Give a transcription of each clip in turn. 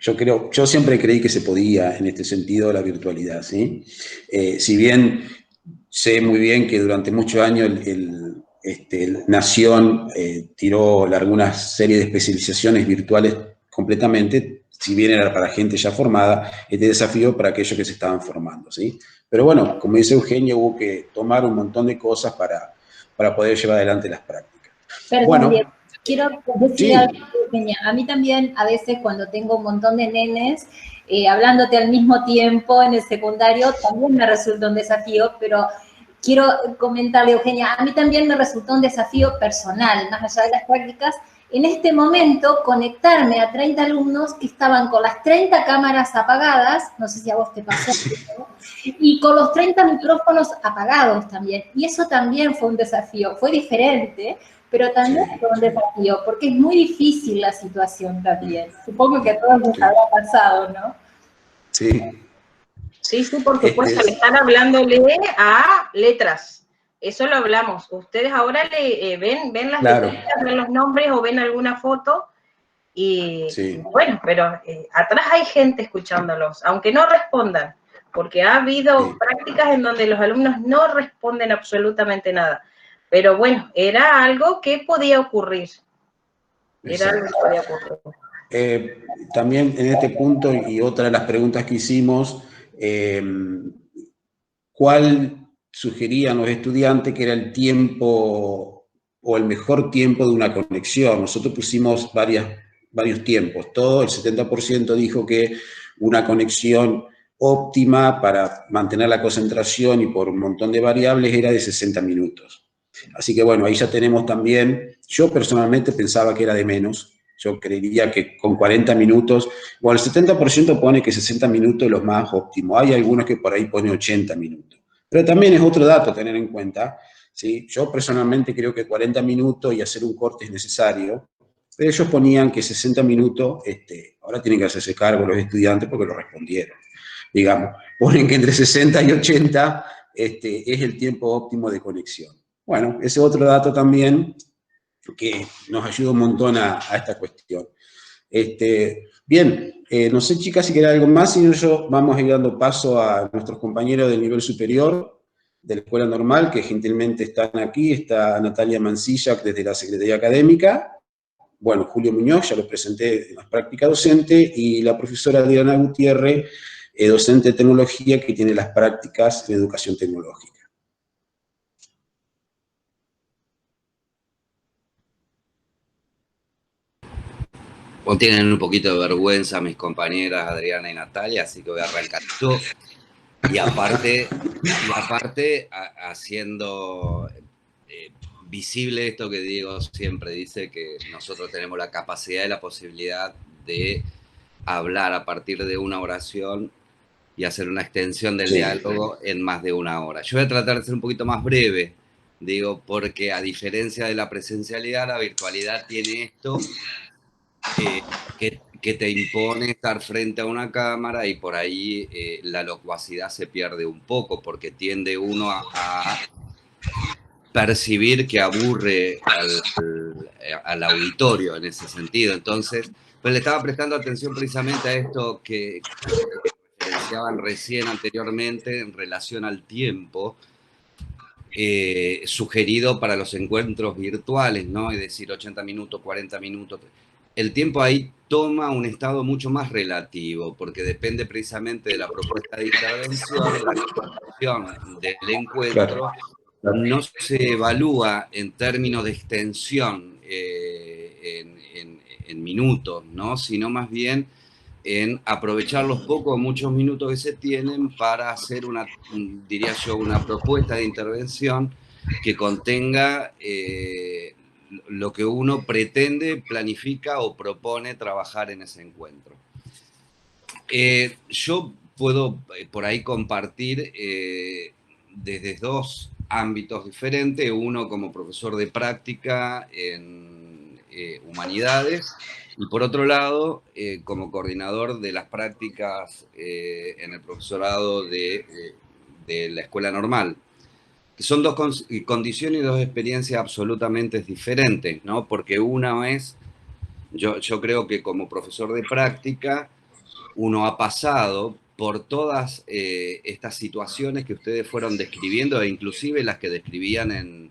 Yo siempre creí que se podía en este sentido la virtualidad, ¿sí? Si bien sé muy bien que durante muchos años el Nación tiró alguna serie de especializaciones virtuales completamente, si bien era para gente ya formada, este desafío para aquellos que se estaban formando, ¿sí? Pero bueno, como dice Eugenio, hubo que tomar un montón de cosas para poder llevar adelante las prácticas. Perdón, Diego, Bueno, quiero decir algo, sí, Eugenia. A mí también, a veces, cuando tengo un montón de nenes, hablándote al mismo tiempo en el secundario, también me resulta un desafío, pero quiero comentarle, Eugenia, a mí también me resultó un desafío personal, más allá de las prácticas, en este momento conectarme a 30 alumnos que estaban con las 30 cámaras apagadas, no sé si a vos te pasó, y con los 30 micrófonos apagados también. Y eso también fue un desafío, fue diferente, pero también sí, fue un sí, desafío, porque es muy difícil la situación también. Supongo que a todos les sí, habrá pasado, ¿no? sí. Sí, sí, por Este, supuesto, le están hablándole a letras. Eso lo hablamos. Ustedes ahora ven las claro, letritas, ven los nombres o ven alguna foto y sí, bueno, pero atrás hay gente escuchándolos, aunque no respondan, porque ha habido sí, prácticas en donde los alumnos no responden absolutamente nada. Pero bueno, era algo que podía ocurrir. Era algo que exacto. podía ocurrir. También en este punto y otra de las preguntas que hicimos, ¿cuál sugerían los estudiantes que era el tiempo o el mejor tiempo de una conexión? Nosotros pusimos varios tiempos. Todo el 70% dijo que una conexión óptima para mantener la concentración y por un montón de variables era de 60 minutos. Así que bueno, ahí ya tenemos también, yo personalmente pensaba que era de menos, yo creería que con 40 minutos, bueno, el 70% pone que 60 minutos es lo más óptimo, hay algunos que por ahí pone 80 minutos, pero también es otro dato a tener en cuenta, ¿sí? Yo personalmente creo que 40 minutos y hacer un corte es necesario, pero ellos ponían que 60 minutos, ahora tienen que hacerse cargo los estudiantes porque lo respondieron, digamos, ponen que entre 60 y 80 es el tiempo óptimo de conexión. Bueno, ese otro dato también que nos ayuda un montón a esta cuestión. Bien, no sé chicas si quieren algo más, si no yo vamos a ir dando paso a nuestros compañeros del nivel superior de la Escuela Normal, que gentilmente están aquí, está Natalia Mancilla desde la Secretaría Académica, bueno, Julio Muñoz, ya lo presenté en la práctica docente, y la profesora Adriana Gutiérrez, docente de tecnología, que tiene las prácticas de educación tecnológica. O tienen un poquito de vergüenza mis compañeras Adriana y Natalia, así que voy a arrancar yo. Y aparte haciendo visible esto que Diego siempre dice, que nosotros tenemos la capacidad y la posibilidad de hablar a partir de una oración y hacer una extensión del Sí, diálogo en más de una hora. Yo voy a tratar de ser un poquito más breve, digo, porque a diferencia de la presencialidad, la virtualidad tiene esto que te impone estar frente a una cámara y por ahí la locuacidad se pierde un poco porque tiende uno a percibir que aburre al auditorio en ese sentido. Entonces, pues le estaba prestando atención precisamente a esto que referenciaban recién anteriormente en relación al tiempo sugerido para los encuentros virtuales, ¿no? Es decir, 80 minutos, 40 minutos. El tiempo ahí toma un estado mucho más relativo, porque depende precisamente de la propuesta de intervención, la duración del claro. encuentro no se evalúa en términos de extensión en minutos, ¿no? Sino más bien en aprovechar los pocos o muchos minutos que se tienen para hacer una, diría yo, una propuesta de intervención que contenga lo que uno pretende, planifica o propone trabajar en ese encuentro. Yo puedo por ahí compartir desde dos ámbitos diferentes, uno como profesor de práctica en humanidades y por otro lado como coordinador de las prácticas en el profesorado de la escuela normal. Son dos condiciones y dos experiencias absolutamente diferentes, ¿no? Porque una es Yo creo que como profesor de práctica, uno ha pasado por todas estas situaciones que ustedes fueron describiendo, e inclusive las que describían en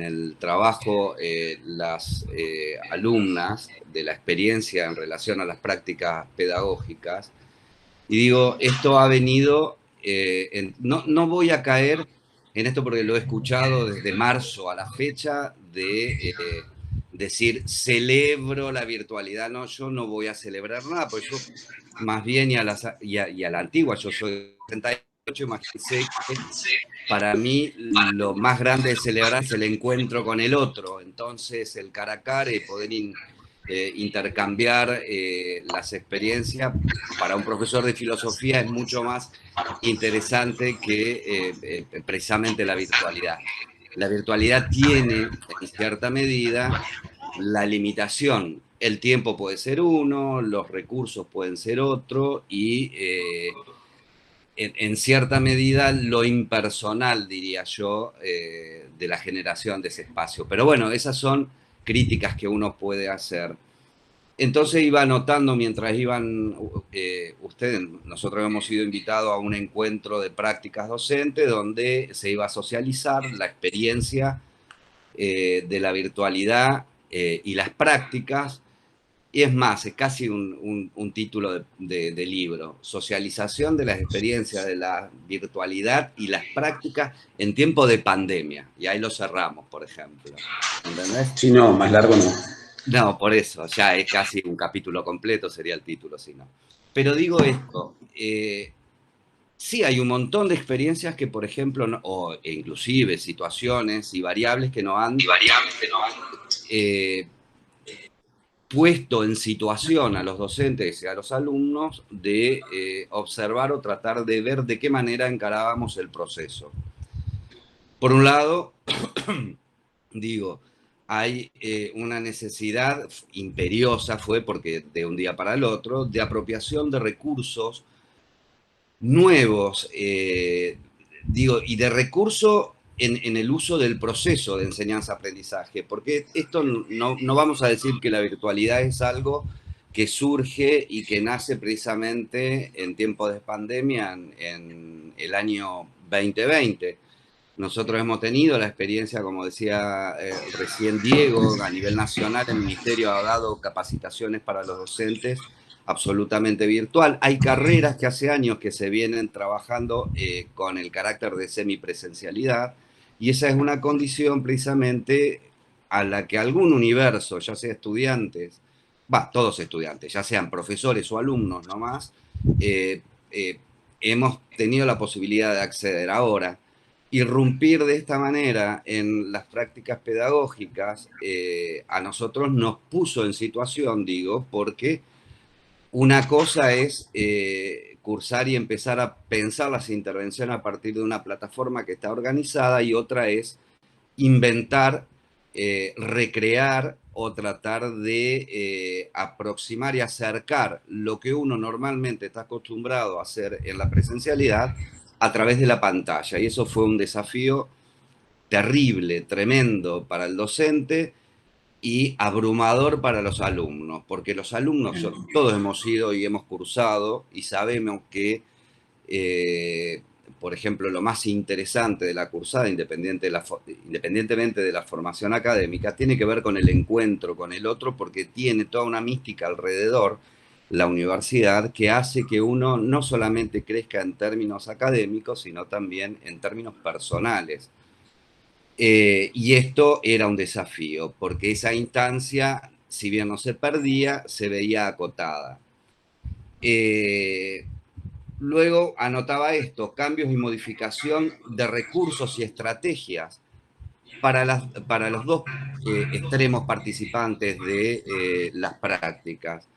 el trabajo las alumnas de la experiencia en relación a las prácticas pedagógicas. Y digo, esto ha venido, no voy a caer en esto porque lo he escuchado desde marzo a la fecha, de decir, celebro la virtualidad. No, yo no voy a celebrar nada, porque yo más bien y a la antigua, yo soy 38, imagínense que para mí lo más grande de celebrar es el encuentro con el otro. Entonces el cara a cara y poder intercambiar las experiencias para un profesor de filosofía es mucho más interesante que precisamente la virtualidad. La virtualidad tiene, en cierta medida, la limitación. El tiempo puede ser uno, los recursos pueden ser otro, y en cierta medida lo impersonal, diría yo, de la generación de ese espacio. Pero bueno, esas son críticas que uno puede hacer. Entonces iba anotando mientras iban ustedes, nosotros hemos sido invitados a un encuentro de prácticas docentes donde se iba a socializar la experiencia de la virtualidad y las prácticas. Y es más, es casi un título de libro, socialización de las experiencias de la virtualidad y las prácticas en tiempo de pandemia. Y ahí lo cerramos, por ejemplo. ¿Entendés? Sí, no, más largo no. No, por eso, ya es casi un capítulo completo, sería el título, si no. Pero digo esto, sí hay un montón de experiencias que, por ejemplo, o inclusive situaciones y variables que nos han puesto en situación a los docentes y a los alumnos de observar o tratar de ver de qué manera encarábamos el proceso. Por un lado, digo, hay una necesidad imperiosa, fue porque de un día para el otro, de apropiación de recursos nuevos, digo, y de recursos en el uso del proceso de enseñanza-aprendizaje, porque esto no vamos a decir que la virtualidad es algo que surge y que nace precisamente en tiempos de pandemia en el año 2020. Nosotros hemos tenido la experiencia, como decía recién Diego, a nivel nacional el Ministerio ha dado capacitaciones para los docentes absolutamente virtual. Hay carreras que hace años que se vienen trabajando con el carácter de semipresencialidad, y esa es una condición precisamente a la que algún universo, ya sea estudiantes, todos estudiantes, ya sean profesores o alumnos nomás, hemos tenido la posibilidad de acceder ahora. Irrumpir de esta manera en las prácticas pedagógicas a nosotros nos puso en situación, digo, porque una cosa es cursar y empezar a pensar las intervenciones a partir de una plataforma que está organizada, y otra es inventar, recrear o tratar de aproximar y acercar lo que uno normalmente está acostumbrado a hacer en la presencialidad a través de la pantalla. Y eso fue un desafío terrible, tremendo para el docente y abrumador para los alumnos, porque los alumnos, todos hemos ido y hemos cursado y sabemos que, por ejemplo, lo más interesante de la cursada, independientemente de la formación académica, tiene que ver con el encuentro con el otro, porque tiene toda una mística alrededor la universidad que hace que uno no solamente crezca en términos académicos, sino también en términos personales. Y esto era un desafío, porque esa instancia, si bien no se perdía, se veía acotada. Luego anotaba esto, cambios y modificación de recursos y estrategias para los dos extremos participantes de las prácticas.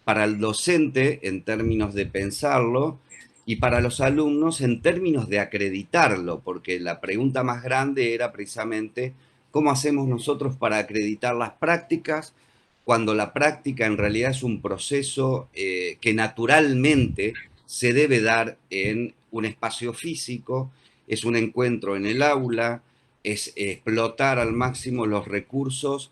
Para el docente, en términos de pensarlo, y para los alumnos, en términos de acreditarlo, porque la pregunta más grande era precisamente cómo hacemos nosotros para acreditar las prácticas, cuando la práctica en realidad es un proceso que naturalmente se debe dar en un espacio físico, es un encuentro en el aula, es explotar al máximo los recursos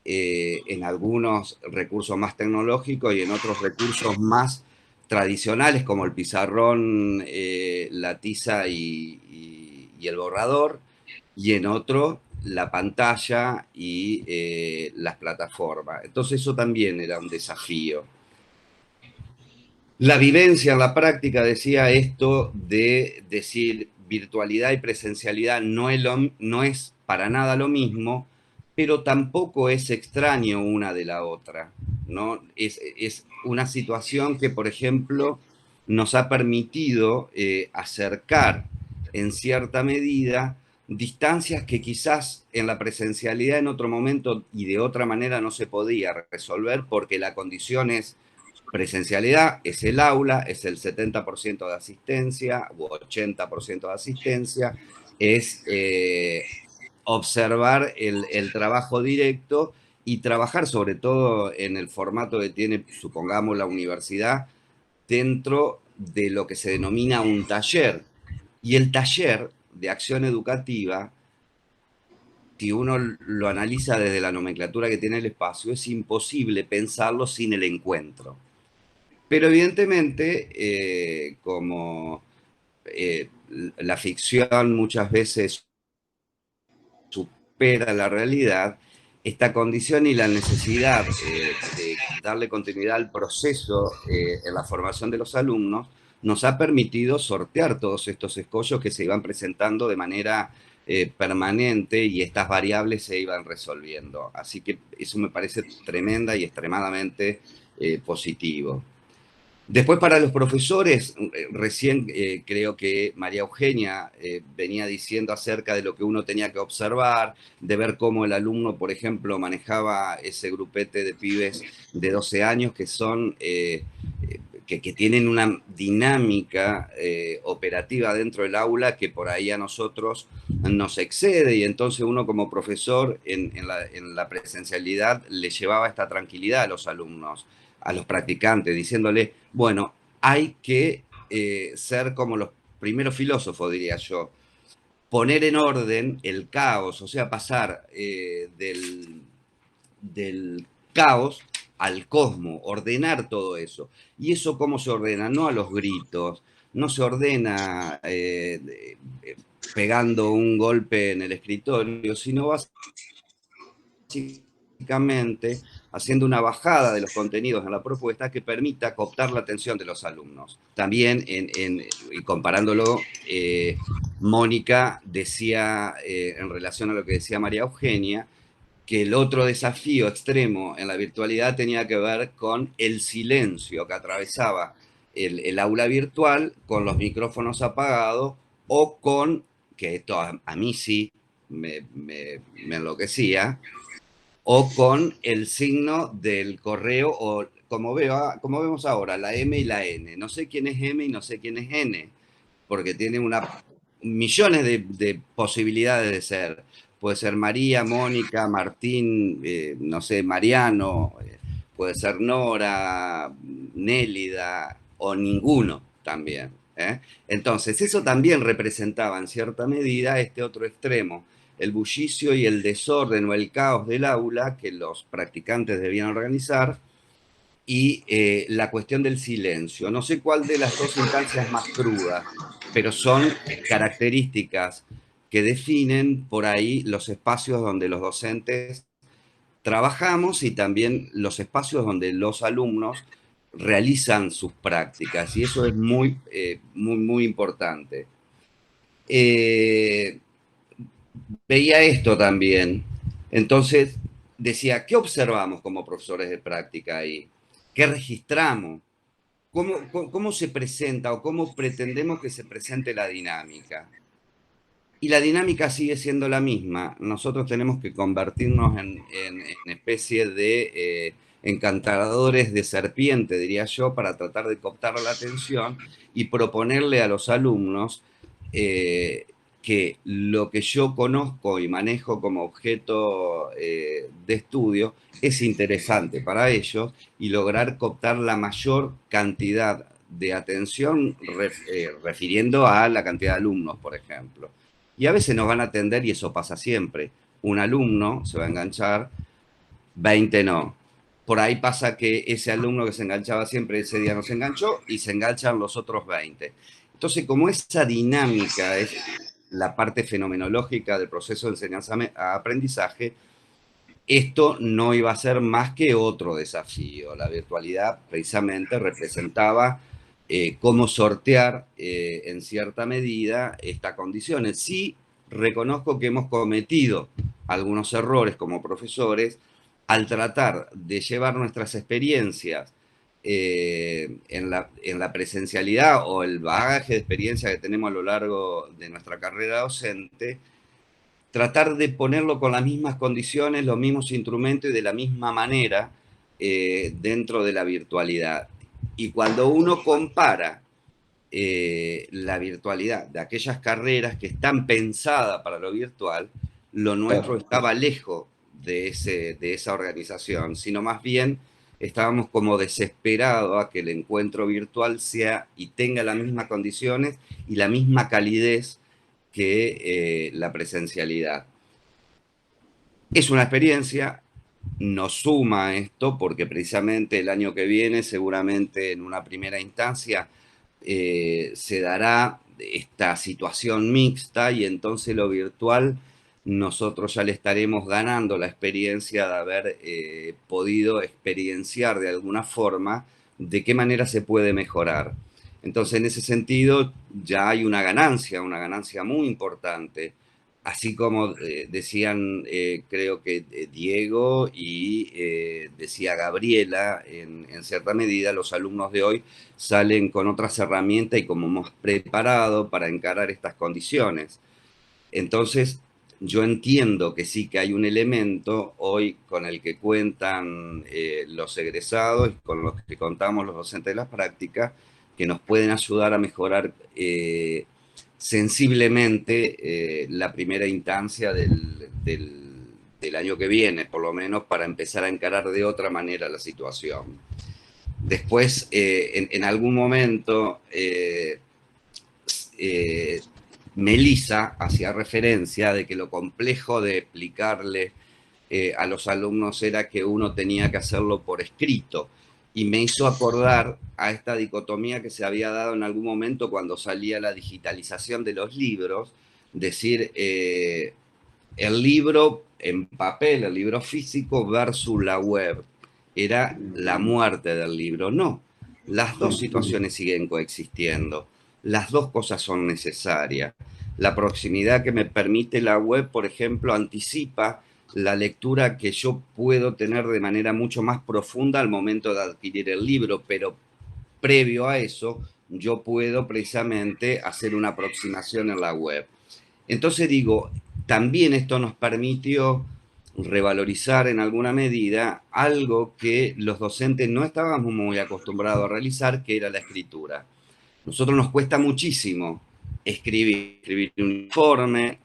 en algunos recursos más tecnológicos y en otros recursos más tradicionales como el pizarrón, la tiza y el borrador, y en otro la pantalla y las plataformas. Entonces eso también era un desafío. La vivencia en la práctica decía esto de decir virtualidad y presencialidad no es para nada lo mismo, pero tampoco es extraño una de la otra, ¿no? Es una situación que, por ejemplo, nos ha permitido acercar en cierta medida distancias que quizás en la presencialidad en otro momento y de otra manera no se podía resolver porque la condición es presencialidad, es el aula, es el 70% de asistencia u 80% de asistencia, es observar el trabajo directo y trabajar sobre todo en el formato que tiene, supongamos, la universidad, dentro de lo que se denomina un taller. Y el taller de acción educativa, si uno lo analiza desde la nomenclatura que tiene el espacio, es imposible pensarlo sin el encuentro. Pero evidentemente, como la ficción muchas veces supera la realidad, esta condición y la necesidad de darle continuidad al proceso en la formación de los alumnos nos ha permitido sortear todos estos escollos que se iban presentando de manera permanente y estas variables se iban resolviendo. Así que eso me parece tremenda y extremadamente positivo. Después para los profesores, recién creo que María Eugenia venía diciendo acerca de lo que uno tenía que observar, de ver cómo el alumno, por ejemplo, manejaba ese grupete de pibes de 12 años que son, que tienen una dinámica operativa dentro del aula que por ahí a nosotros nos excede y entonces uno como profesor en la presencialidad le llevaba esta tranquilidad a los alumnos, a los practicantes, diciéndole, bueno, hay que ser como los primeros filósofos, diría yo, poner en orden el caos, o sea, pasar del caos al cosmos, ordenar todo eso. ¿Y eso cómo se ordena? No a los gritos, no se ordena pegando un golpe en el escritorio, sino básicamente haciendo una bajada de los contenidos en la propuesta que permita cooptar la atención de los alumnos. También, y comparándolo, Mónica decía, en relación a lo que decía María Eugenia, que el otro desafío extremo en la virtualidad tenía que ver con el silencio que atravesaba el aula virtual con los micrófonos apagados o con, que esto a mí sí me enloquecía, o con el signo del correo, o como vemos ahora, la M y la N. No sé quién es M y no sé quién es N, porque tiene millones de posibilidades de ser. Puede ser María, Mónica, Martín, no sé, Mariano, puede ser Nora, Nélida, o ninguno también. Entonces, eso también representaba en cierta medida este otro extremo, el bullicio y el desorden o el caos del aula que los practicantes debían organizar y la cuestión del silencio. No sé cuál de las dos instancias más cruda, pero son características que definen por ahí los espacios donde los docentes trabajamos y también los espacios donde los alumnos realizan sus prácticas, y eso es muy, muy importante. Veía esto también. Entonces decía, ¿qué observamos como profesores de práctica ahí? ¿Qué registramos? ¿Cómo se presenta o cómo pretendemos que se presente la dinámica? Y la dinámica sigue siendo la misma. Nosotros tenemos que convertirnos en especie de encantadores de serpiente, diría yo, para tratar de cooptar la atención y proponerle a los alumnos que lo que yo conozco y manejo como objeto de estudio es interesante para ellos y lograr cooptar la mayor cantidad de atención refiriendo a la cantidad de alumnos, por ejemplo. Y a veces nos van a atender, y eso pasa siempre. Un alumno se va a enganchar 20 no. Por ahí pasa que ese alumno que se enganchaba siempre, ese día no se enganchó y se enganchan los otros 20. Entonces, como esa dinámica es la parte fenomenológica del proceso de enseñanza-aprendizaje, esto no iba a ser más que otro desafío. La virtualidad precisamente representaba cómo sortear en cierta medida estas condiciones. Sí, reconozco que hemos cometido algunos errores como profesores al tratar de llevar nuestras experiencias en la presencialidad o el bagaje de experiencia que tenemos a lo largo de nuestra carrera docente, tratar de ponerlo con las mismas condiciones, los mismos instrumentos y de la misma manera dentro de la virtualidad. Y cuando uno compara la virtualidad de aquellas carreras que están pensadas para lo virtual, lo nuestro estaba lejos de esa organización, sino más bien estábamos como desesperados a que el encuentro virtual sea y tenga las mismas condiciones y la misma calidez que la presencialidad. Es una experiencia, nos suma esto porque precisamente el año que viene, seguramente en una primera instancia, se dará esta situación mixta y entonces lo virtual nosotros ya le estaremos ganando la experiencia de haber podido experienciar de alguna forma de qué manera se puede mejorar. Entonces, en ese sentido, ya hay una ganancia muy importante. Así como decían, creo que Diego y decía Gabriela, en cierta medida, los alumnos de hoy salen con otras herramientas y como más preparados para encarar estas condiciones. Entonces, yo entiendo que sí que hay un elemento hoy con el que cuentan los egresados y con los que contamos los docentes de las prácticas, que nos pueden ayudar a mejorar sensiblemente la primera instancia del año que viene, por lo menos para empezar a encarar de otra manera la situación. Después, en algún momento, Melissa hacía referencia de que lo complejo de explicarle a los alumnos era que uno tenía que hacerlo por escrito. Y me hizo acordar a esta dicotomía que se había dado en algún momento cuando salía la digitalización de los libros, decir, el libro en papel, el libro físico versus la web. Era la muerte del libro. No, las dos situaciones siguen coexistiendo. Las dos cosas son necesarias. La proximidad que me permite la web, por ejemplo, anticipa la lectura que yo puedo tener de manera mucho más profunda al momento de adquirir el libro, pero previo a eso yo puedo precisamente hacer una aproximación en la web. Entonces digo, también esto nos permitió revalorizar en alguna medida algo que los docentes no estábamos muy acostumbrados a realizar, que era la escritura. Nosotros nos cuesta muchísimo escribir un informe,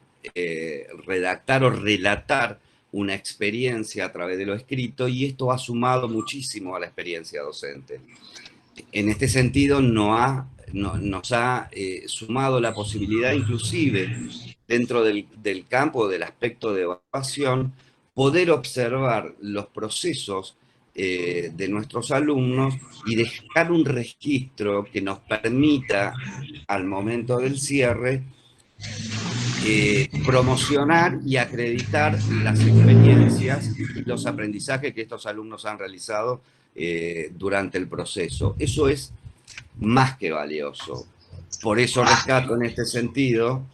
redactar o relatar una experiencia a través de lo escrito, y esto ha sumado muchísimo a la experiencia docente. En este sentido, nos ha sumado la posibilidad, inclusive, dentro del campo del aspecto de evaluación, poder observar los procesos de nuestros alumnos y dejar un registro que nos permita, al momento del cierre, promocionar y acreditar las experiencias y los aprendizajes que estos alumnos han realizado durante el proceso. Eso es más que valioso. Por eso rescato en este sentido,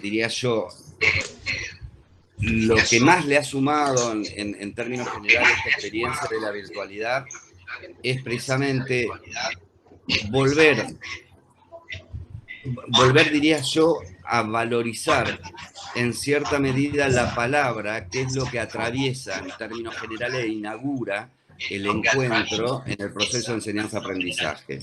diría yo, lo que más le ha sumado en términos generales esta experiencia de la virtualidad es precisamente volver, diría yo, a valorizar en cierta medida la palabra, que es lo que atraviesa en términos generales e inaugura el encuentro en el proceso de enseñanza-aprendizaje.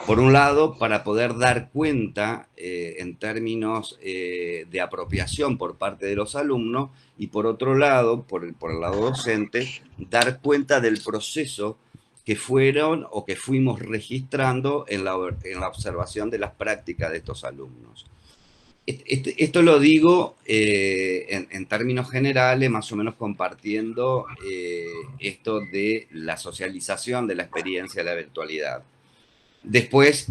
Por un lado, para poder dar cuenta en términos de apropiación por parte de los alumnos, y por otro lado, por el lado docente, dar cuenta del proceso que fueron o que fuimos registrando en la observación de las prácticas de estos alumnos. Esto lo digo en términos generales, más o menos compartiendo esto de la socialización de la experiencia de la virtualidad. Después,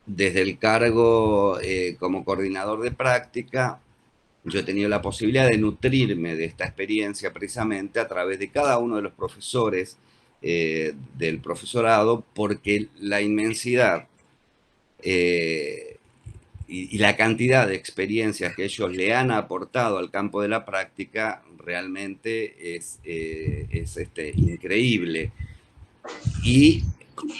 desde el cargo como coordinador de práctica, yo he tenido la posibilidad de nutrirme de esta experiencia precisamente a través de cada uno de los profesores del profesorado, porque la inmensidad y la cantidad de experiencias que ellos le han aportado al campo de la práctica realmente es increíble. Y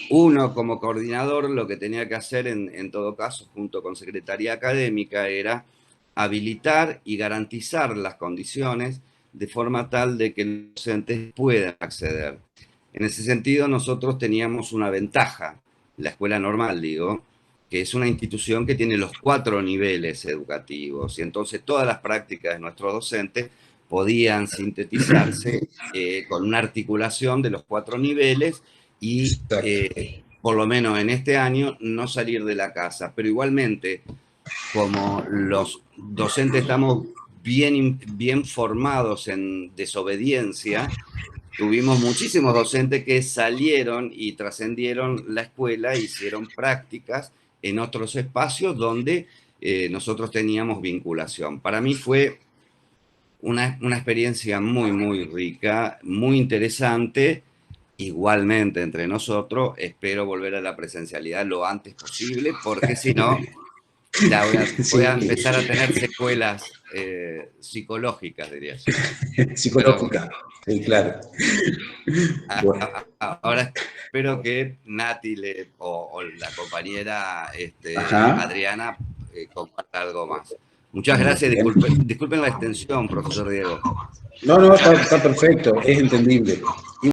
uno como coordinador lo que tenía que hacer en todo caso, junto con Secretaría Académica, era habilitar y garantizar las condiciones de forma tal de que los docentes puedan acceder. En ese sentido, nosotros teníamos una ventaja, la escuela normal, digo, que es una institución que tiene los 4 niveles educativos, y entonces todas las prácticas de nuestros docentes podían sintetizarse con una articulación de los 4 niveles y, por lo menos en este año, no salir de la casa. Pero igualmente, como los docentes estamos bien formados en desobediencia, tuvimos muchísimos docentes que salieron y trascendieron la escuela, hicieron prácticas en otros espacios donde nosotros teníamos vinculación. Para mí fue una experiencia muy rica, muy interesante. Igualmente entre nosotros, espero volver a la presencialidad lo antes posible, porque si no, ya voy a empezar a tener secuelas psicológicas, diría yo. Psicológicas, sí, claro. Ahora espero que Nati o la compañera Adriana comparta algo más. Muchas gracias, disculpen la extensión, profesor Diego. No, está perfecto, es entendible.